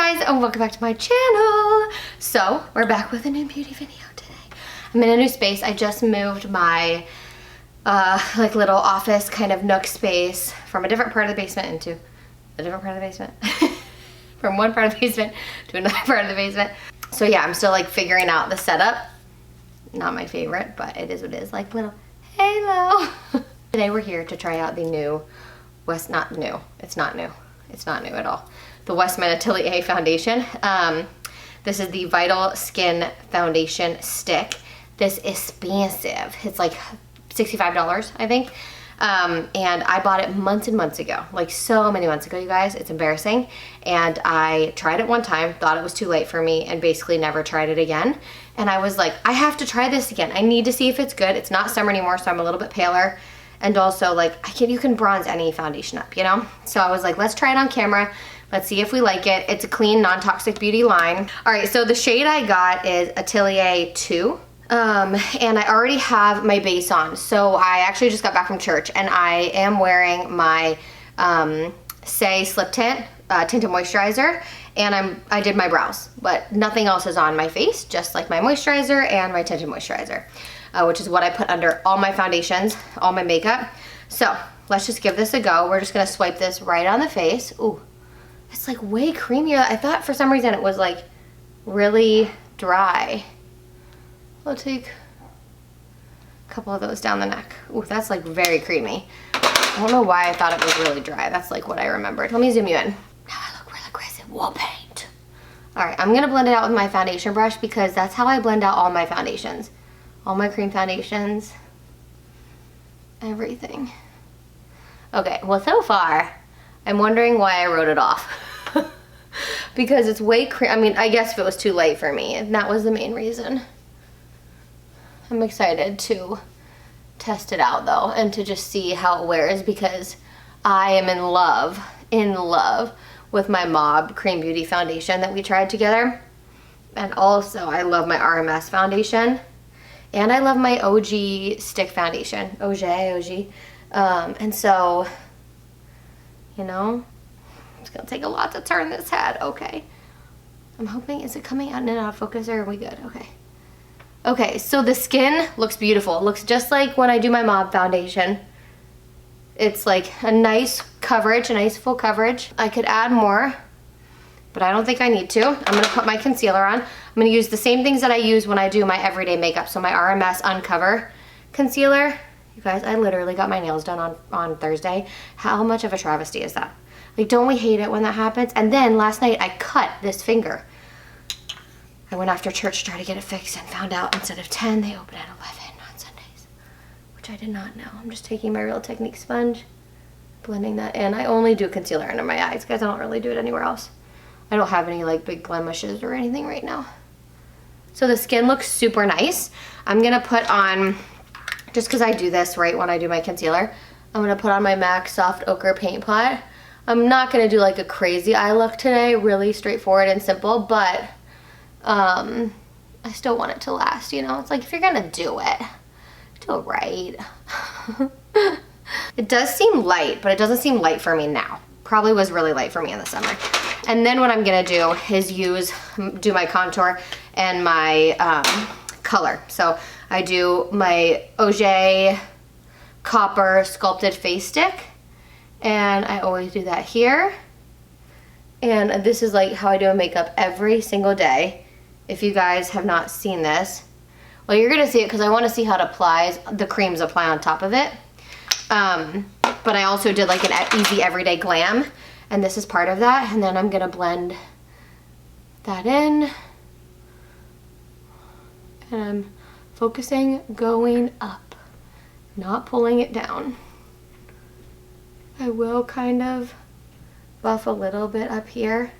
guys, and welcome back to my channel. So we're back with a new beauty video today. I'm in a new space. I just moved my like little office kind of nook space from a different part of the basement into a different part of the basement. From one part of the basement to another part of the basement. So yeah, I'm still like figuring out the setup. Not my favorite, but it is what it is. Like little halo. Today we're here to try out the new it's not new at all. The Westman Atelier foundation. This is the Vital Skin Foundation Stick. This is expensive. It's like $65, I think. And I bought it months and months ago, like so many months ago, you guys. It's embarrassing. And I tried it one time, thought it was too late for me, and basically never tried it again. And I was like, I have to try this again. I need to see if it's good. It's not summer anymore, so I'm a little bit paler. And also, like, you can bronze any foundation up, you know? So I was like, let's try it on camera. Let's see if we like it. It's a clean, non-toxic beauty line. All right, so the shade I got is Atelier II. And I already have my base on. So I actually just got back from church, and I am wearing my Say Slip Tint tinted moisturizer, and I did my brows, but nothing else is on my face, just like my moisturizer and my tinted moisturizer, which is what I put under all my foundations, all my makeup. So let's just give this a go. We're just gonna swipe this right on the face. Ooh, it's like way creamier. I thought for some reason it was like really dry. I'll take a couple of those down the neck. Ooh, that's like very creamy. I don't know why I thought it was really dry. That's like what I remembered. Let me zoom you in. Now I look really crazy. Wall paint. All right, I'm gonna blend it out with my foundation brush because that's how I blend out all my foundations. All my cream foundations. Everything. Okay, well so far, I'm wondering why I wrote it off. Because it's way I mean, I guess if it was too late for me, and that was the main reason. I'm excited to test it out though, and to just see how it wears, because I am in love with my Mob Cream Beauty foundation that we tried together. And also I love my RMS foundation, and I love my OG stick foundation, OG. And so, you know, it's gonna take a lot to turn this head. Okay, I'm hoping, is it coming out and out of focus, or are we good? Okay. Okay, so the skin looks beautiful. It looks just like when I do my Mob foundation. It's like a nice coverage, a nice full coverage. I could add more, but I don't think I need to. I'm gonna put my concealer on. I'm gonna use the same things that I use when I do my everyday makeup. So my RMS Uncover concealer. You guys, I literally got my nails done on Thursday. How much of a travesty is that? Like, don't we hate it when that happens? And then last night I cut this finger. I went after church to try to get it fixed and found out instead of 10, they open at 11 on Sundays, which I did not know. I'm just taking my Real Technique sponge, blending that in. I only do concealer under my eyes, guys. I don't really do it anywhere else. I don't have any like big blemishes or anything right now. So the skin looks super nice. I'm gonna put on, just because I do this right when I do my concealer, I'm gonna put on my MAC Soft Ochre Paint Pot. I'm not gonna do like a crazy eye look today, really straightforward and simple, but I still want it to last, you know? It's like, if you're gonna do it right. It does seem light, but it doesn't seem light for me now. Probably was really light for me in the summer. And then what I'm gonna do is do my contour and my color. So I do my Auger Copper Sculpted Face Stick, and I always do that here. And this is like how I do a makeup every single day. If you guys have not seen this, well, you're gonna see it because I want to see how the creams apply on top of it. But I also did like an easy everyday glam, and this is part of that. And then I'm gonna blend that in, and I'm focusing going up, not pulling it down. I will kind of buff a little bit up here,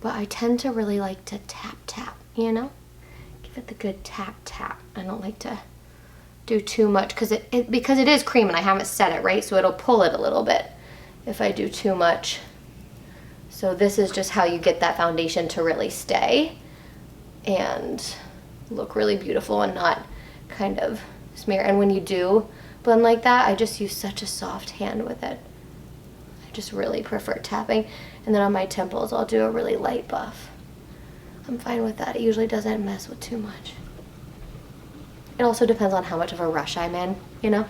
but I tend to really like to tap, you know? Give it the good tap. I don't like to do too much because it is cream and I haven't set it, right? So it'll pull it a little bit if I do too much. So this is just how you get that foundation to really stay and look really beautiful and not kind of smear. And when you do blend like that, I just use such a soft hand with it. I just really prefer tapping. And then on my temples, I'll do a really light buff. I'm fine with that. It usually doesn't mess with too much. It also depends on how much of a rush I'm in, you know?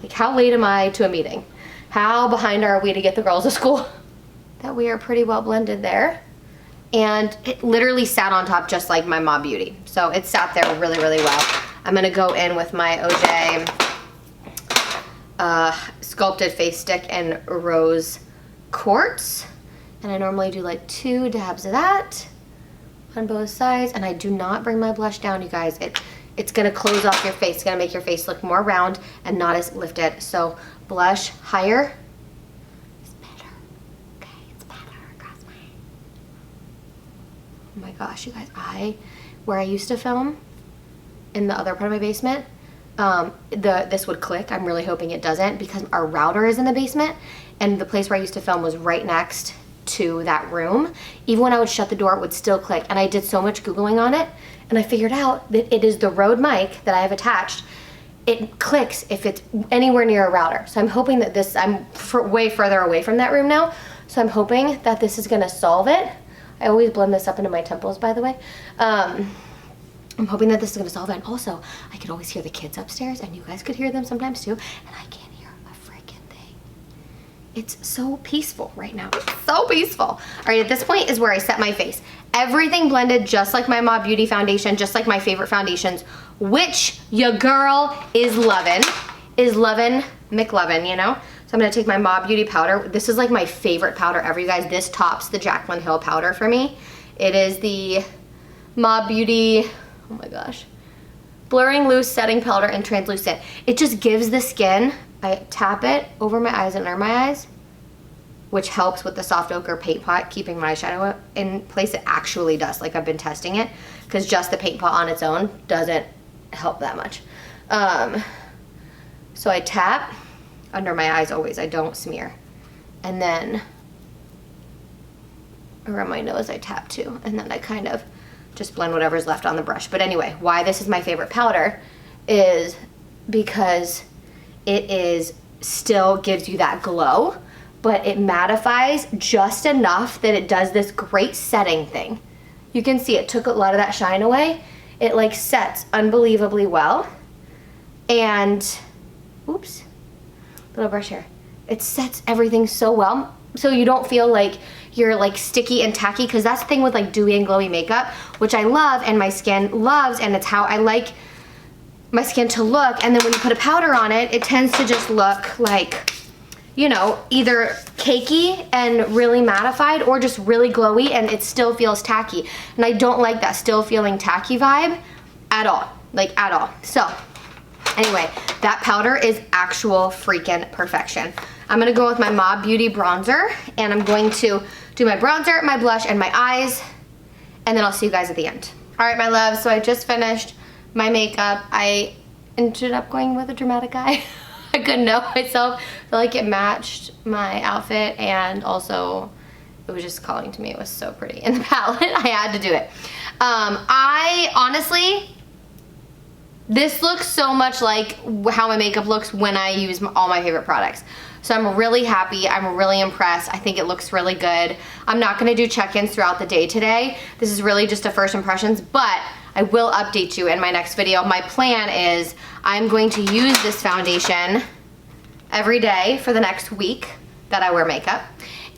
Like, how late am I to a meeting? How behind are we to get the girls to school? That we are pretty well blended there. And it literally sat on top just like my Mob Beauty. So it sat there really, really well. I'm gonna go in with my OJ Sculpted Face Stick in Rose Quartz. And I normally do like 2 dabs of that on both sides. And I do not bring my blush down, you guys. It's gonna close off your face. It's gonna make your face look more round and not as lifted. So blush higher is better. Okay, it's better across my head. Oh my gosh, you guys, where I used to film in the other part of my basement, this would click. I'm really hoping it doesn't because our router is in the basement and the place where I used to film was right next to that room. Even when I would shut the door, it would still click. And I did so much Googling on it and I figured out that it is the Rode mic that I have attached. It clicks if it's anywhere near a router. So I'm hoping that this, I'm way further away from that room now. So I'm hoping that this is gonna solve it. I always blend this up into my temples, by the way. I'm hoping that this is gonna solve it. And also, I could always hear the kids upstairs and you guys could hear them sometimes too. And I can't hear a freaking thing. It's so peaceful right now. It's so peaceful. All right, at this point is where I set my face. Everything blended just like my Mob Beauty foundation, just like my favorite foundations, which your girl is loving McLovin, you know? So I'm gonna take my Mob Beauty powder. This is like my favorite powder ever, you guys. This tops the Jaclyn Hill powder for me. It is the Mob Beauty, oh my gosh, Blurring Loose Setting Powder in Translucent. It just gives the skin, I tap it over my eyes and under my eyes, which helps with the soft ochre paint pot, keeping my eyeshadow in place. It actually does, like I've been testing it, because just the paint pot on its own doesn't help that much. So I tap under my eyes always, I don't smear. And then around my nose I tap too, and then I kind of just blend whatever's left on the brush. But anyway, why this is my favorite powder is because it still gives you that glow, but it mattifies just enough that it does this great setting thing. You can see it took a lot of that shine away. It like sets unbelievably well. And, oops, little brush here. It sets everything so well, so you don't feel like you're like sticky and tacky, because that's the thing with like dewy and glowy makeup, which I love and my skin loves, and it's how I like my skin to look. And then when you put a powder on it, it tends to just look like, you know, either cakey and really mattified or just really glowy and it still feels tacky. And I don't like that still feeling tacky vibe at all, like at all. So anyway, that powder is actual freaking perfection. I'm gonna go with my Mob Beauty bronzer, and I'm going to do my bronzer, my blush, and my eyes, and then I'll see you guys at the end. All right, my loves, so I just finished my makeup. I ended up going with a dramatic eye. I couldn't help myself. I feel like it matched my outfit, and also it was just calling to me. It was so pretty in the palette. I had to do it. I honestly, this looks so much like how my makeup looks when I use all my favorite products. So I'm really happy. I'm really impressed. I think it looks really good. I'm not gonna do check-ins throughout the day today. This is really just a first impressions, but I will update you in my next video. My plan is I'm going to use this foundation every day for the next week that I wear makeup,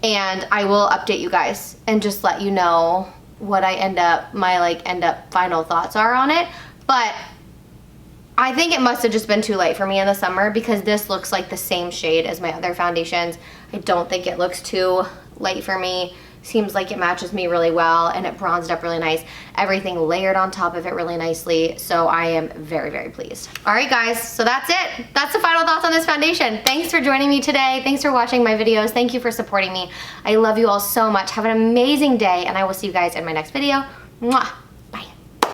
and I will update you guys and just let you know what I end up final thoughts are on it. But I think it must have just been too light for me in the summer, because this looks like the same shade as my other foundations. I don't think it looks too light for me. Seems like it matches me really well, and it bronzed up really nice. Everything layered on top of it really nicely, so I am very, very pleased. All right, guys, so that's it. That's the final thoughts on this foundation. Thanks for joining me today. Thanks for watching my videos. Thank you for supporting me. I love you all so much. Have an amazing day, and I will see you guys in my next video. Mwah.